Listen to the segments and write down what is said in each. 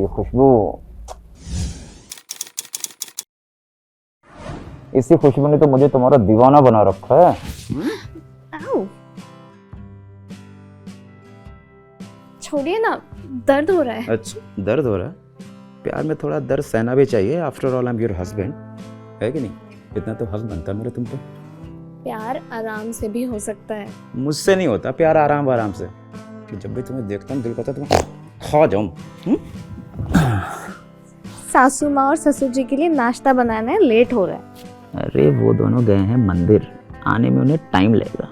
ये खुशबू, इसी खुशबू ने तो मुझे तुम्हारा दीवाना बना रखा है। छोड़िए ना, दर्द हो रहा है। अच्छा दर्द हो रहा है? प्यार में थोड़ा दर्द सहना भी चाहिए। After all I am your husband, है कि नहीं? इतना तो हक बनता मेरा तुम पे। प्यार आराम से भी हो सकता है। मुझसे नहीं होता प्यार आराम से। कि जब भी तुम्हें देखता हूँ दिल करता है तुम्हें खा जाऊं। सासू माँ और ससुर जी के लिए नाश्ता बनाना है, लेट हो रहा है। अरे वो दोनों गए हैं मंदिर, आने में उन्हें टाइम लगेगा।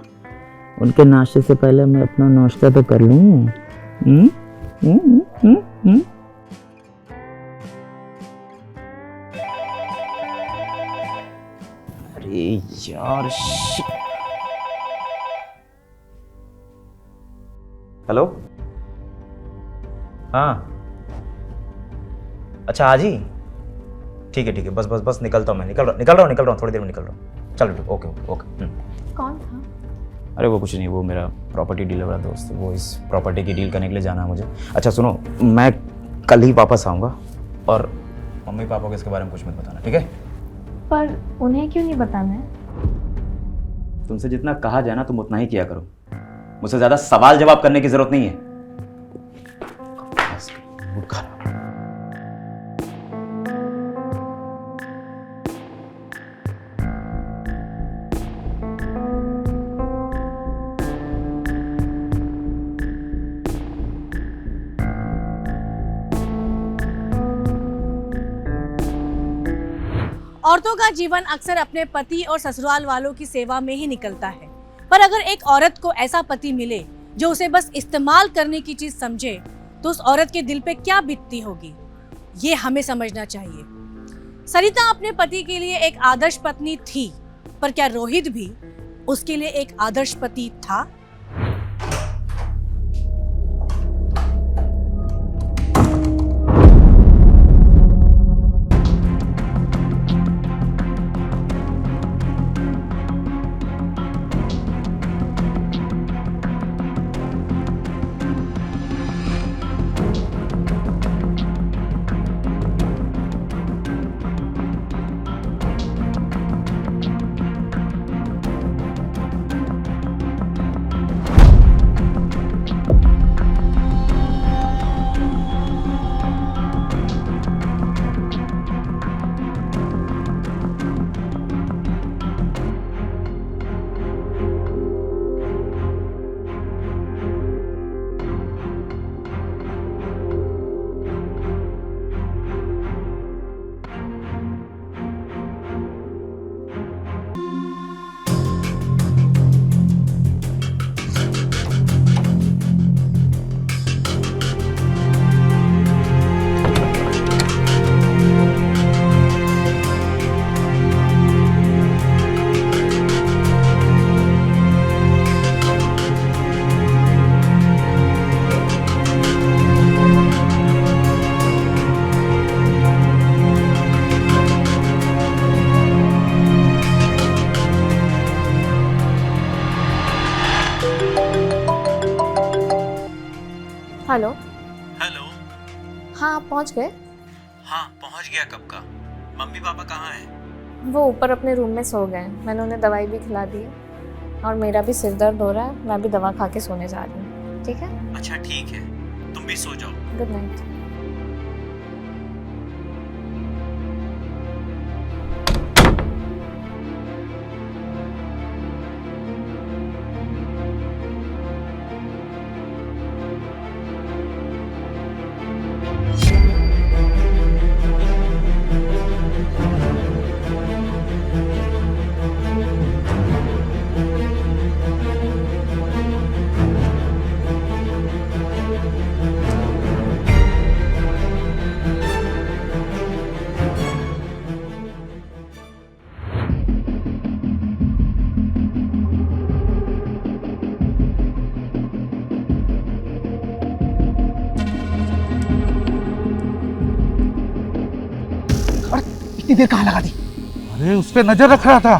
उनके नाश्ते से पहले मैं अपना नाश्ता तो कर लूं। अरे यार हेलो, हाँ अच्छा आज ही? ठीक है बस निकलता हूँ मैं, निकल रहा हूँ थोड़ी देर में निकल रहा हूँ। चलो ठीक, ओके। कौन था? अरे वो कुछ नहीं, वो मेरा प्रॉपर्टी डीलर वाला दोस्त, वो इस प्रॉपर्टी की डील करने के लिए जाना है मुझे। अच्छा सुनो, मैं कल ही वापस आऊँगा और मम्मी पापा को इसके बारे में कुछ मत बताना, ठीक है? पर उन्हें क्यों नहीं बताना है? तुमसे जितना कहा जाए ना तुम उतना ही किया करो, मुझसे ज़्यादा सवाल जवाब करने की ज़रूरत नहीं है। औरतों का जीवन अक्सर अपने पति और ससुराल वालों की सेवा में ही निकलता है, पर अगर एक औरत को ऐसा पति मिले जो उसे बस इस्तेमाल करने की चीज समझे, तो उस औरत के दिल पे क्या बीतती होगी, ये हमें समझना चाहिए। सरिता अपने पति के लिए एक आदर्श पत्नी थी, पर क्या रोहित भी उसके लिए एक आदर्श पति था? हेलो। हेलो। हाँ आप पहुँच गए? हाँ पहुंच गया कब का। मम्मी पापा कहाँ हैं? वो ऊपर अपने रूम में सो गए। मैंने उन्हें दवाई भी खिला दी है और मेरा भी सिर दर्द हो रहा है, मैं भी दवा खा के सोने जा रही हूँ। ठीक है? अच्छा ठीक है, तुम भी सो जाओ। Good night. इतनी देर कहाँ लगा दी? अरे उस पे नजर रख रहा था।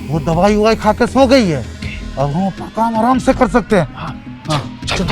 वो दवाई ववाई खा के सो गई है, अब हम अपना काम आराम से कर सकते हैं। हाँ, चल।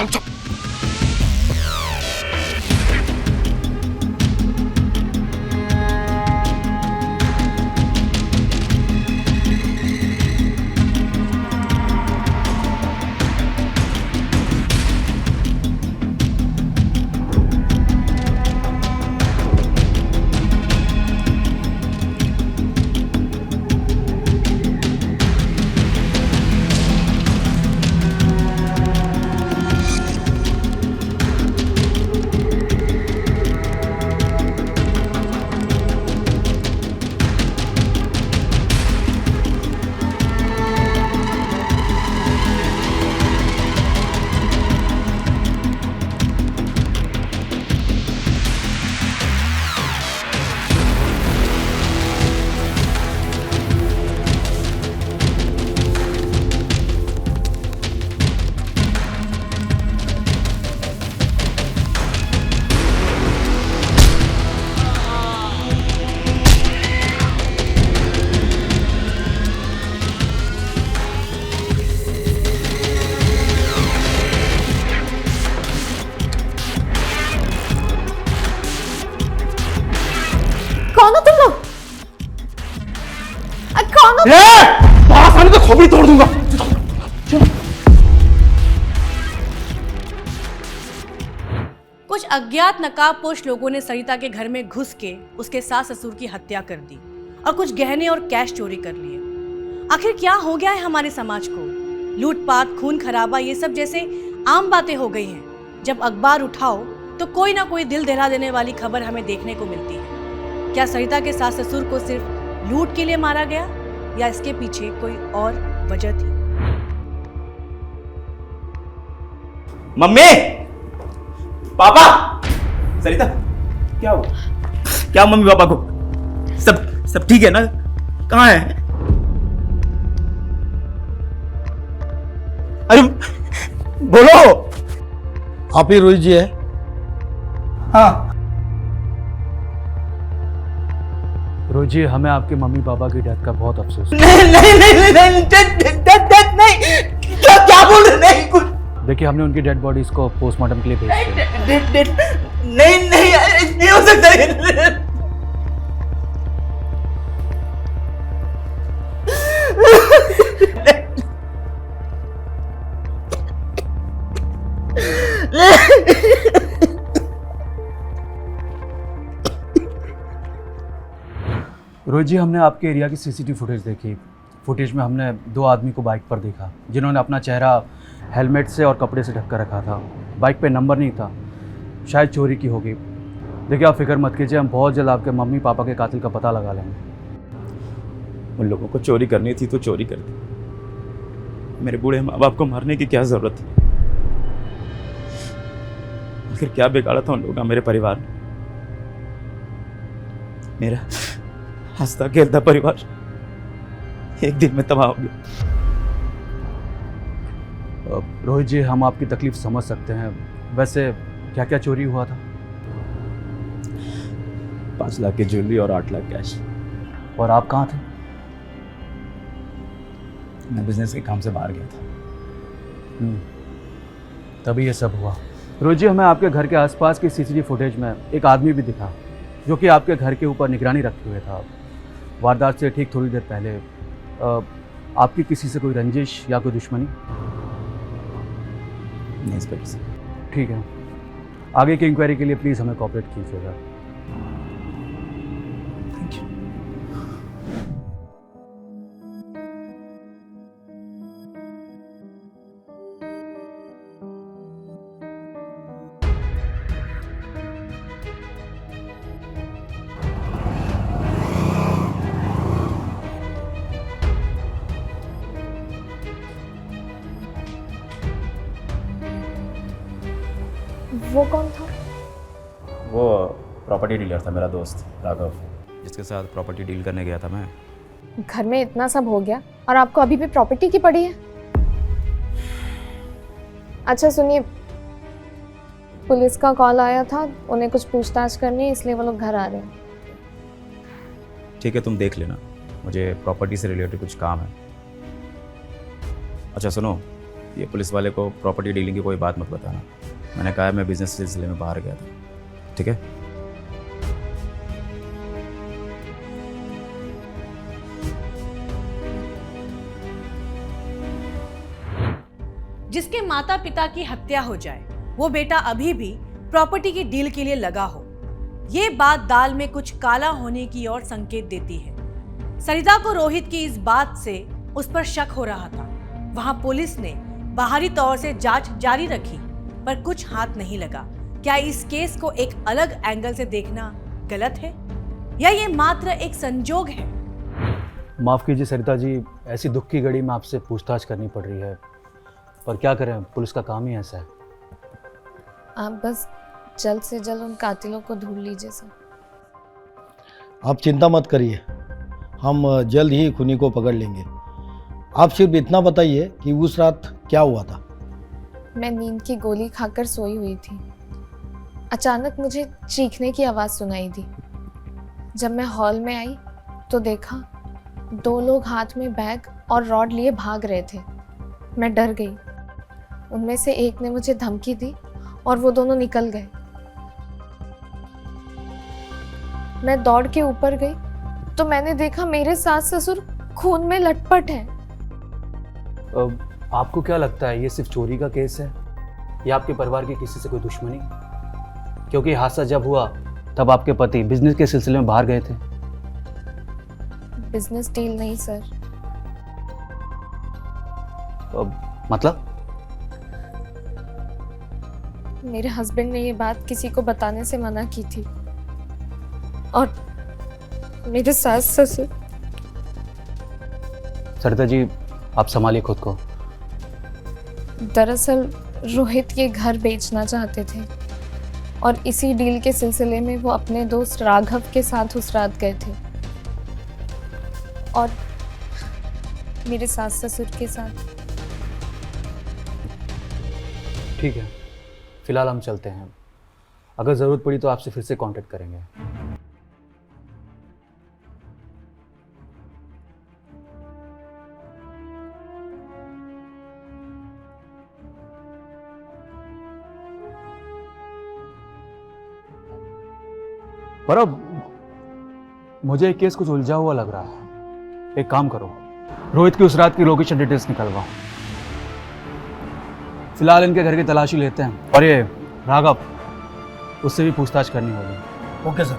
पास आने तो खोपड़ी तोड़ दूंगा। कुछ अज्ञात नकाबपोश लोगों ने सरिता के घर में घुस के उसके सास ससुर की हत्या कर दी और कुछ गहने और कैश चोरी कर लिए। आखिर क्या हो गया है हमारे समाज को? लूटपाट, खून खराबा, ये सब जैसे आम बातें हो गई हैं। जब अखबार उठाओ तो कोई ना कोई दिल दहला देने वाली खबर हमें देखने को मिलती है। क्या सरिता के सास ससुर को सिर्फ लूट के लिए मारा गया या इसके पीछे कोई और वजह थी? मम्मी, पापा, सरिता, क्या हुआ? क्या मम्मी पापा को? सब ठीक है ना? कहाँ है? अरे बोलो। आप ही रोहित जी है? हाँ। रोहित जी, हमें आपके मम्मी पापा की डेथ का बहुत अफसोस है। नहीं, क्या बोल रहे? नहीं कुछ। देखिए, हमने उनकी डेड बॉडीज को पोस्टमार्टम के लिए भेज दिया। नहीं हो सकता। रोहित जी, हमने आपके एरिया की सीसीटीवी फुटेज देखी। फुटेज में हमने 2 आदमी को बाइक पर देखा जिन्होंने अपना चेहरा हेलमेट से और कपड़े से ढक कर रखा था। बाइक पे नंबर नहीं था, शायद चोरी की होगी। देखिए, आप फिक्र मत कीजिए, हम बहुत जल्द आपके मम्मी पापा के कातिल का पता लगा लेंगे। उन लोगों को चोरी करनी थी तो चोरी कर दी। मेरे बूढ़े माँ बाप को मारने की क्या जरूरत थी? आखिर क्या बिगाड़ा था उन लोगों का मेरे परिवार ने? मेरा हंसता खेलता परिवार एक दिन में तबाह हो गया। रोहित जी, हम आपकी तकलीफ समझ सकते हैं। वैसे क्या क्या चोरी हुआ था? 5 लाख की ज्वेलरी और 8 लाख कैश। और आप कहाँ थे? मैं बिजनेस के काम से बाहर गया था। तभी ये सब हुआ। रोहित जी, हमें आपके घर के आसपास की सीसीटीवी फुटेज में एक आदमी भी दिखा जो कि आपके घर के ऊपर निगरानी रखे हुए था। वारदात से ठीक थोड़ी देर पहले आपकी किसी से कोई रंजिश या कोई दुश्मनी? नहीं इंस्पेक्टर साहब। ठीक है, आगे की इंक्वायरी के लिए प्लीज़ हमें कोऑपरेट कीजिएगा। Thank you. वो कौन था? वो प्रॉपर्टी डीलर था, मेरा दोस्त राघव, जिसके साथ प्रॉपर्टी डील करने गया था मैं। घर में इतना सब हो गया और आपको अभी भी प्रॉपर्टी की पड़ी है? अच्छा सुनिए, पुलिस का कॉल आया था, उन्हें कुछ पूछताछ करनी है, इसलिए वो लोग घर आ रहे हैं। ठीक है, तुम देख लेना, मुझे प्रॉपर्टी से रिलेटेड कुछ काम है। अच्छा सुनो, ये पुलिस वाले को प्रॉपर्टी डीलिंग की कोई बात मत बताना। मैंने कहा है मैं बिजनेस सिलसिले में बाहर गया था, ठीक है? जिसके माता पिता की हत्या हो जाए वो बेटा अभी भी प्रॉपर्टी की डील के लिए लगा हो, ये बात दाल में कुछ काला होने की ओर संकेत देती है। सरिता को रोहित की इस बात से उस पर शक हो रहा था। वहां पुलिस ने बाहरी तौर से जांच जारी रखी पर कुछ हाथ नहीं लगा। क्या इस केस को एक अलग एंगल से देखना गलत है या ये मात्र एक संजोग है? माफ़ कीजिए सरिता जी, ऐसी दुख की घड़ी में आपसे पूछताछ करनी पड़ रही है, पर क्या करें, पुलिस का काम ही ऐसा है। आप बस जल्द से जल्द उन कातिलों को ढूंढ लीजिए सर। आप चिंता मत करिए, हम जल्द ही खूनी को पकड़ लेंगे। आप सिर्फ इतना बताइए कि उस रात क्या हुआ था। मैं नींद की गोली खाकर सोई हुई थी। अचानक मुझे चीखने की आवाज़ सुनाई दी। जब मैं हॉल में आई तो देखा 2 लोग हाथ में बैग और रॉड लिए भाग रहे थे। मैं डर गई। उनमें से एक ने मुझे धमकी दी और वो दोनों निकल गए। मैं दौड़ के ऊपर गई तो मैंने देखा मेरे सास ससुर खून में लटपट है। आपको क्या लगता है ये सिर्फ चोरी का केस है या आपके परिवार की किसी से कोई दुश्मनी? क्योंकि हादसा जब हुआ तब आपके पति बिजनेस के सिलसिले में बाहर गए थे। बिजनेस डील नहीं सर। मतलब? मेरे हस्बैंड ने ये बात किसी को बताने से मना की थी और मेरे सास ससुर। सरिता जी, आप संभालिए खुद को। दरअसल रोहित ये घर बेचना चाहते थे और इसी डील के सिलसिले में वो अपने दोस्त राघव के साथ उस रात गए थे और मेरे सास ससुर के साथ। ठीक है, फिलहाल हम चलते हैं। अगर ज़रूरत पड़ी तो आपसे फिर से कांटेक्ट करेंगे। पर अब मुझे एक केस कुछ उलझा हुआ लग रहा है। एक काम करो, रोहित की उस रात की लोकेशन डिटेल्स निकलवाओ। फिलहाल इनके घर की तलाशी लेते हैं और ये राघव, उससे भी पूछताछ करनी होगी। Okay sir.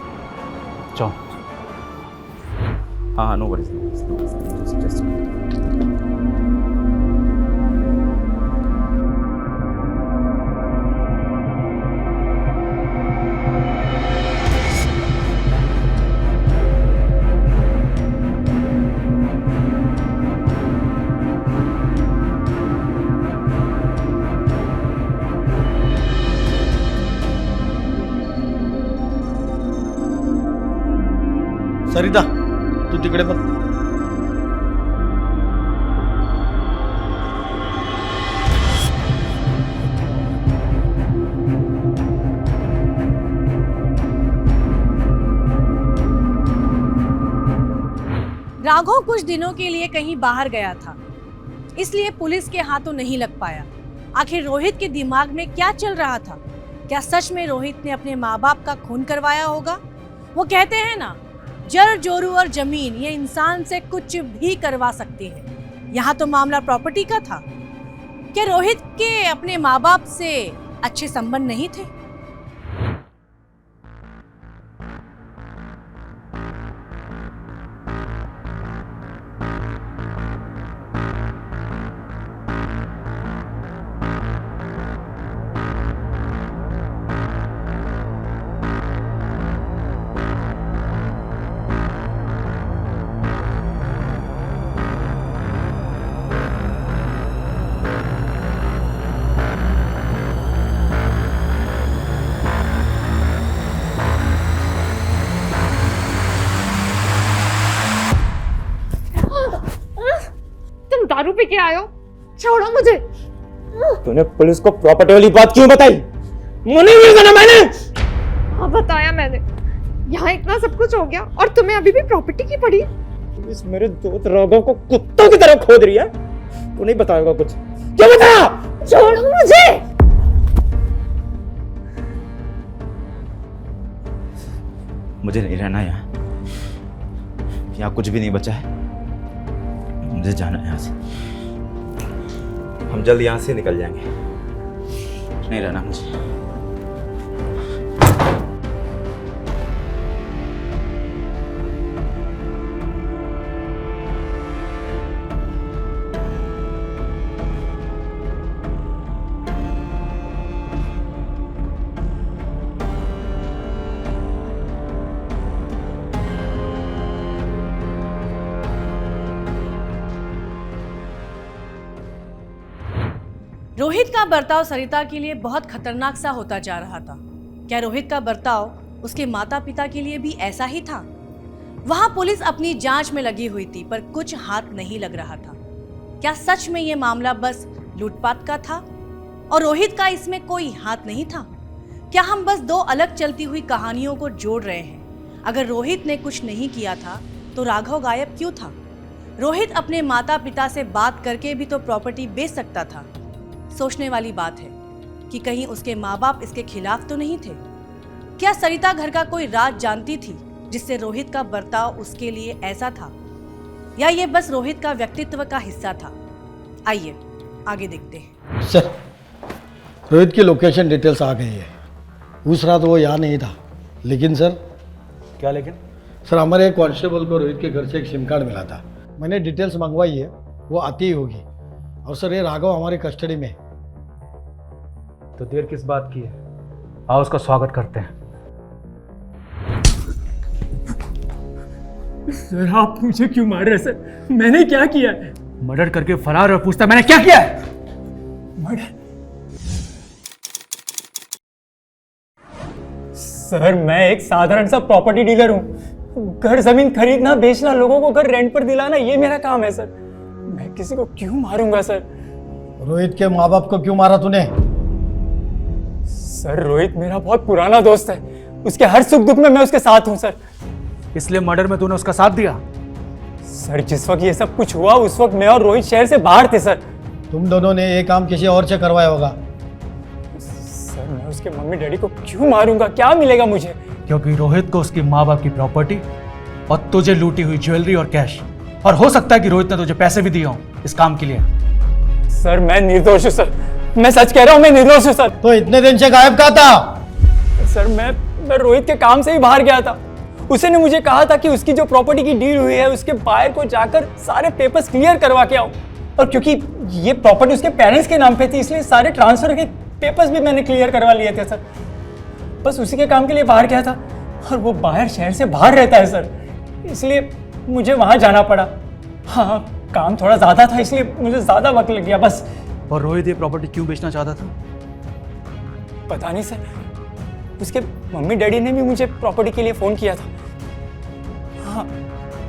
चलो। हाँ, नो वरीज। सरिता, तू तिकडे बघ। राघव कुछ दिनों के लिए कहीं बाहर गया था, इसलिए पुलिस के हाथों नहीं लग पाया। आखिर रोहित के दिमाग में क्या चल रहा था? क्या सच में रोहित ने अपने माँ बाप का खून करवाया होगा? वो कहते हैं ना, जड़ जोरू और जमीन ये इंसान से कुछ भी करवा सकती है। यहाँ तो मामला प्रॉपर्टी का था। क्या रोहित के अपने माँ बाप से अच्छे संबंध नहीं थे? तुम दारू पी के आए हो? छोड़ो मुझे। तूने पुलिस को प्रॉपर्टी वाली बात क्यों बताई? मुझे नहीं करना मैंने। हाँ बताया मैंने। यहाँ इतना सब कुछ हो गया और तुम्हें अभी भी प्रॉपर्टी की पड़ी। पुलिस मेरे दोस्त राघव को कुत्तों की तरह खोद रही है। तू नहीं बताएगा कुछ? क्यों बताया? छोड़ो मुझे। मुझे नहीं रहना यहाँ। यहाँ कुछ भी नहीं बचा है। मुझे जाना है यहाँ से। हम जल्द यहाँ से निकल जाएंगे। नहीं रहना मुझे। रोहित का बर्ताव सरिता के लिए बहुत खतरनाक सा होता जा रहा था। क्या रोहित का बर्ताव उसके माता पिता के लिए भी ऐसा ही था? वहां पुलिस अपनी जांच में लगी हुई थी, पर कुछ हाथ नहीं लग रहा था। क्या सच में ये मामला बस लूटपाट का था और रोहित का इसमें कोई हाथ नहीं था? क्या हम बस दो अलग चलती हुई कहानियों को जोड़ रहे हैं? अगर रोहित ने कुछ नहीं किया था तो राघव गायब क्यों था? रोहित अपने माता पिता से बात करके भी तो प्रॉपर्टी बेच सकता था। सोचने वाली बात है कि कहीं उसके माँ बाप इसके खिलाफ तो नहीं थे। क्या सरिता घर का कोई राज जानती थी जिससे रोहित का बर्ताव उसके लिए ऐसा था? या ये बस रोहित का व्यक्तित्व का हिस्सा था? आइए आगे देखते हैं। सर, रोहित की लोकेशन डिटेल्स आ गई है। उस रात वो यहाँ नहीं था, लेकिन सर क्या लेकिन? सर हमारे एक कांस्टेबल को रोहित के घर से एक सिम कार्ड मिला था। मैंने डिटेल्स मंगवाई है, वो आती ही होगी। और सर ये राघव हमारी कस्टडी में है। तो देर किस बात की है? आओ उसका स्वागत करते हैं। सर आप मुझे क्यों मार रहे हैं सर? मैंने क्या किया है? मर्डर करके फरार और पूछता मैंने क्या किया है? मर्डर? सर मैं एक साधारण सा प्रॉपर्टी डीलर हूँ। घर जमीन खरीदना, बेचना, लोगों को घर रेंट पर दिलाना, ये मेरा काम है सर। मैं किसी को क्यों मारूंगा सर? रोहित के माँ बाप को क्यों मारा तूने? सर रोहित मेरा बहुत पुराना दोस्त है। उसके हर सुख दुख में मैं उसके साथ हूँ सर। इसलिए मर्डर में तूने उसका साथ दिया? सर जिस वक्त ये सब कुछ हुआ उस वक्त मैं और रोहित शहर से बाहर थे सर। तुम दोनों ने ये काम किसी और से करवाया होगा। सर मैं उसके मम्मी डैडी को क्यों मारूंगा? क्या मिलेगा मुझे? क्योंकि रोहित को उसके माँ बाप की प्रॉपर्टी और तुझे लूटी हुई ज्वेलरी और कैश, और हो सकता है कि रोहित ने तुझे पैसे भी दिए हों इस काम के लिए। सर मैं निर्दोष हूँ सर। मैं सच कह रहा हूँ, मैं निर्दोष हूँ सर। तो इतने दिन से गायब कहाँ था? सर मैं रोहित के काम से ही बाहर गया था। उसने मुझे कहा था कि उसकी जो प्रॉपर्टी की डील हुई है उसके बायर को जाकर सारे पेपर्स क्लियर करवा के आओ। और क्योंकि ये प्रॉपर्टी उसके पेरेंट्स के नाम पे थी इसलिए सारे ट्रांसफर के पेपर्स भी मैंने क्लियर करवा लिए थे सर। बस उसी के काम के लिए बाहर गया था और वो बाहर शहर से बाहर रहता है सर, इसलिए मुझे वहाँ जाना पड़ा। हाँ काम थोड़ा ज़्यादा था इसलिए मुझे ज़्यादा वक्त लग गया बस। और रोहित ये प्रॉपर्टी क्यों बेचना चाहता था? पता नहीं सर, उसके मम्मी डैडी ने भी मुझे प्रॉपर्टी के लिए फ़ोन किया था। हाँ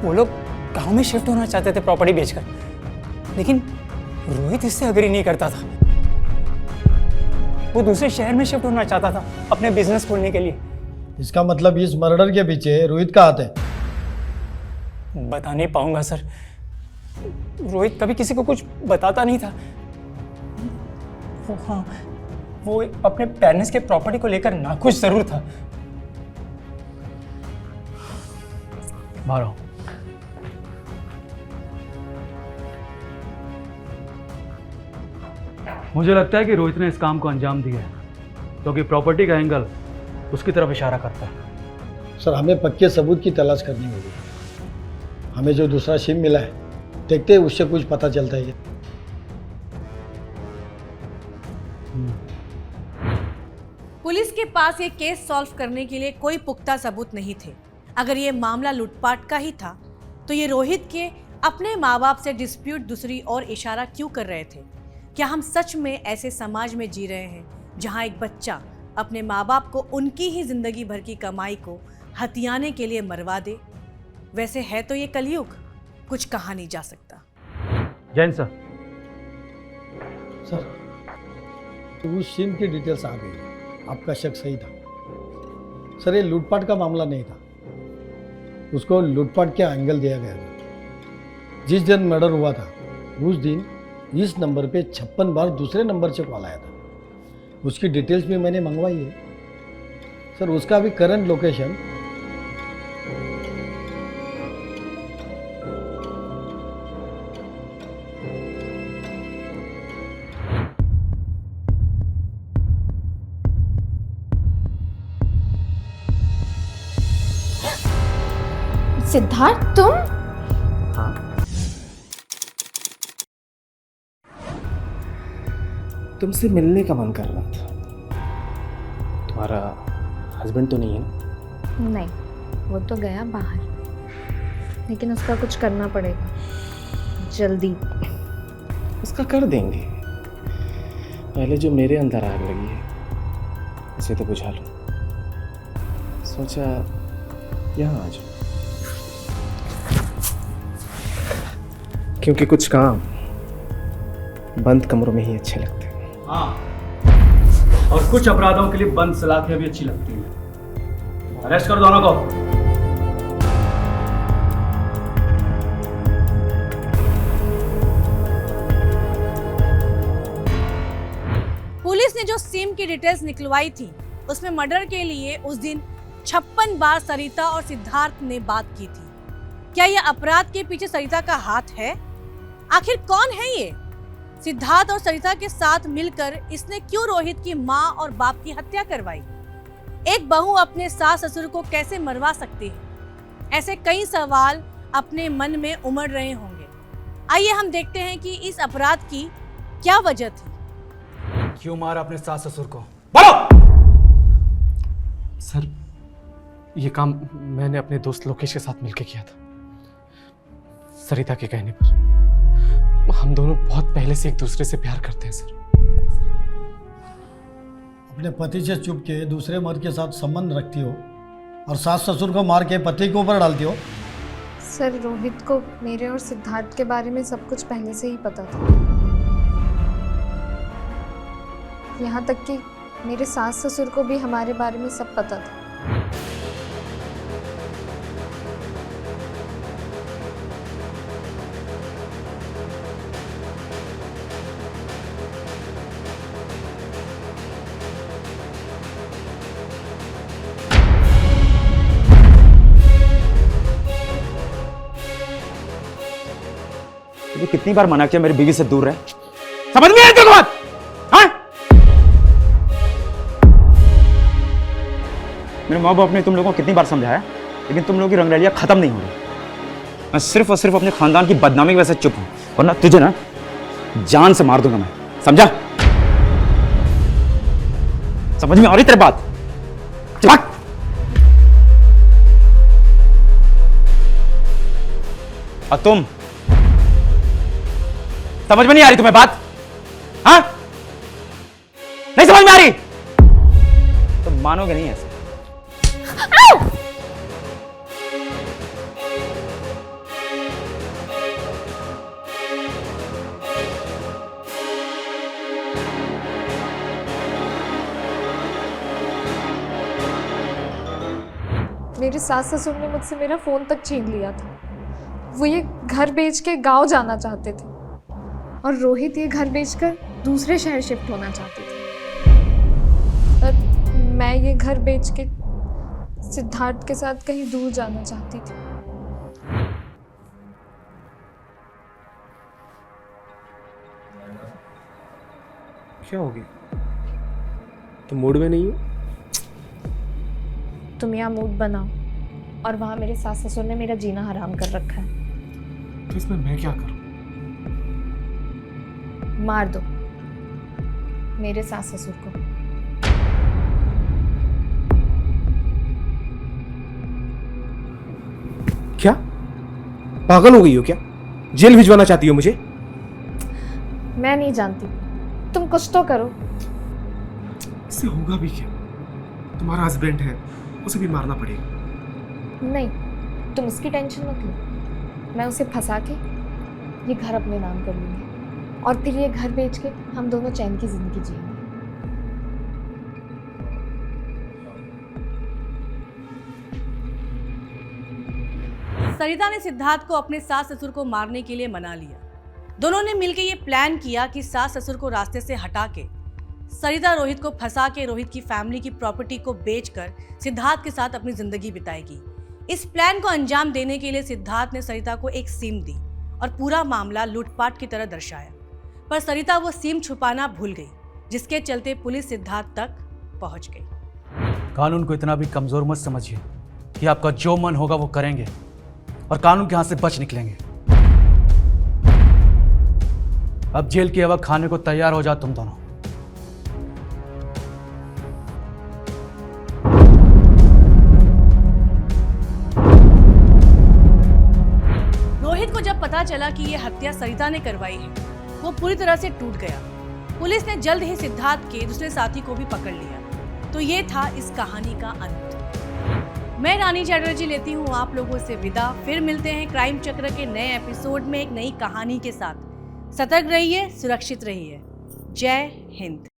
वो लोग गांव में शिफ्ट होना चाहते थे प्रॉपर्टी बेचकर, लेकिन रोहित इससे अग्री नहीं करता था। वो दूसरे शहर में शिफ्ट होना चाहता था अपने बिजनेस खोलने के लिए। इसका मतलब इस मर्डर के पीछे रोहित का हाथ है? बता नहीं पाऊंगा सर। रोहित कभी किसी को कुछ बताता नहीं था। हाँ वो अपने पेरेंट्स के प्रॉपर्टी को लेकर नाखुश जरूर था। बाहर आओ। मुझे लगता है कि रोहित ने इस काम को अंजाम दिया है क्योंकि प्रॉपर्टी का एंगल उसकी तरफ इशारा करता है। सर हमें पक्के सबूत की तलाश करनी होगी। हमें जो दूसरा सिम मिला है देखते हैं उससे कुछ पता चलता है। पुलिस के पास ये केस सॉल्व करने के लिए कोई पुख्ता सबूत नहीं थे। अगर ये मामला लूटपाट का ही था तो ये रोहित के अपने माँ बाप से डिस्प्यूट दूसरी ओर इशारा क्यों कर रहे थे? क्या हम सच में ऐसे समाज में जी रहे हैं जहाँ एक बच्चा अपने माँ बाप को उनकी ही जिंदगी भर की कमाई को हथियाने के लिए मरवा दे? वैसे है तो ये कलयुग, कुछ कहा नहीं जा सकता। जैन सर। सर उस सिम की डिटेल्स आ गई। आपका शक सही था सर, ये लूटपाट का मामला नहीं था। उसको लूटपाट का एंगल दिया गया था। जिस दिन मर्डर हुआ था उस दिन इस नंबर पे 56 बार दूसरे नंबर से कॉल आया था। उसकी डिटेल्स भी मैंने मंगवाई है सर। उसका अभी करंट लोकेशन सिद्धार्थ तुम? तुमसे मिलने का मन कर रहा था। तुम्हारा हस्बैंड तो नहीं है ना? नहीं, वो तो गया बाहर, लेकिन उसका कुछ करना पड़ेगा जल्दी। उसका कर देंगे। पहले जो मेरे अंदर आग लगी है उसे तो बुझा लो। सोचा यहाँ आ जाओ, क्योंकि कुछ काम बंद कमरों में ही अच्छे लगते हैं। हाँ, और कुछ अपराधों के लिए बंद सलाखें भी अच्छी लगती हैं। अरेस्ट कर दोनों को। पुलिस ने जो सिम की डिटेल्स निकलवाई थी उसमें मर्डर के लिए उस दिन 56 बार सरिता और सिद्धार्थ ने बात की थी। क्या यह अपराध के पीछे सरिता का हाथ है? आखिर कौन है ये? सिद्धार्थ और सरिता के साथ मिलकर इसने क्यों रोहित की माँ और बाप की हत्या करवाई? एक बहू अपने सास ससुर को कैसे मरवा सकती है? ऐसे कई सवाल अपने मन में उमड़ रहे होंगे। आइए हम देखते हैं कि इस अपराध की क्या वजह थी। क्यों मारा अपने सास ससुर को? बोलो। सर, ये काम मैंने अपने दोस्त लोकेश के साथ मिलकर किया था। सरिता के कहने पर। हम दोनों बहुत पहले से एक दूसरे से प्यार करते हैं सर। अपने पति से चुप के दूसरे मर्द के साथ संबंध रखती हो और सास ससुर को मार के पति के ऊपर डालती हो। सर, रोहित को मेरे और सिद्धार्थ के बारे में सब कुछ पहले से ही पता था। यहाँ तक कि मेरे सास ससुर को भी हमारे बारे में सब पता था। तुझे कितनी बार मना किया मेरी बीवी से दूर रहे? समझ में आती है बात? हाँ? मेरे माँ बाप ने तुम लोगों को कितनी बार समझाया, लेकिन तुम लोगों की रंगरलियां खत्म नहीं हो रही। मैं सिर्फ और सिर्फ अपने खानदान की बदनामी की वजह से चुप हूं, वरना तुझे ना जान से मार दूंगा मैं, समझा? समझ में आ रही तेरी बात? चल और तुम समझ में नहीं आ रही तुम्हें बात? हाँ? नहीं समझ में आ रही? तो मानोगे नहीं ऐसे। मेरे सास ससुर ने मुझसे मेरा फोन तक छीन लिया था। वो ये घर बेच के गांव जाना चाहते थे और रोहित ये घर बेचकर दूसरे शहर शिफ्ट होना चाहते थे। और मैं ये घर बेच के सिद्धार्थ के साथ कहीं दूर जाना चाहती थी। क्या हो गया? तुम मूड में नहीं हो? तुम यहाँ मूड बनाओ और वहाँ मेरे सास ससुर ने मेरा जीना हराम कर रखा है। तो इसमें मैं क्या करूं? मार दो मेरे सास ससुर को। क्या पागल हो गई हो क्या? जेल भिजवाना चाहती हो मुझे? मैं नहीं जानती, तुम कुछ तो करो। इससे होगा भी क्या? तुम्हारा हस्बैंड है, उसे भी मारना पड़ेगा। नहीं, तुम उसकी टेंशन मत लो। मैं उसे फंसा के ये घर अपने नाम कर लूंगी और फिर ये घर बेच के हम दोनों चैन की जिंदगी जिएंगे। सरिता ने सिद्धार्थ को अपने सास ससुर को मारने के लिए मना लिया। दोनों ने मिलकर ये प्लान किया कि सास ससुर को रास्ते से हटा के सरिता रोहित को फंसा के रोहित की फैमिली की प्रॉपर्टी को बेचकर सिद्धार्थ के साथ अपनी जिंदगी बिताएगी। इस प्लान को अंजाम देने के लिए सिद्धार्थ ने सरिता को एक सिम दी और पूरा मामला लूटपाट की तरह दर्शाया, पर सरिता वो सिम छुपाना भूल गई, जिसके चलते पुलिस सिद्धार्थ तक पहुंच गई। कानून को इतना भी कमजोर मत समझिए कि आपका जो मन होगा वो करेंगे और कानून के हाथ से बच निकलेंगे। अब जेल की हवा खाने को तैयार हो जा तुम दोनों। रोहित को जब पता चला कि यह हत्या सरिता ने करवाई है, वो पूरी तरह से टूट गया। पुलिस ने जल्द ही सिद्धार्थ के दूसरे साथी को भी पकड़ लिया। तो ये था इस कहानी का अंत। मैं रानी चैटर्जी लेती हूँ आप लोगों से विदा। फिर मिलते हैं क्राइम चक्र के नए एपिसोड में एक नई कहानी के साथ। सतर्क रहिए, सुरक्षित रहिए। जय हिंद।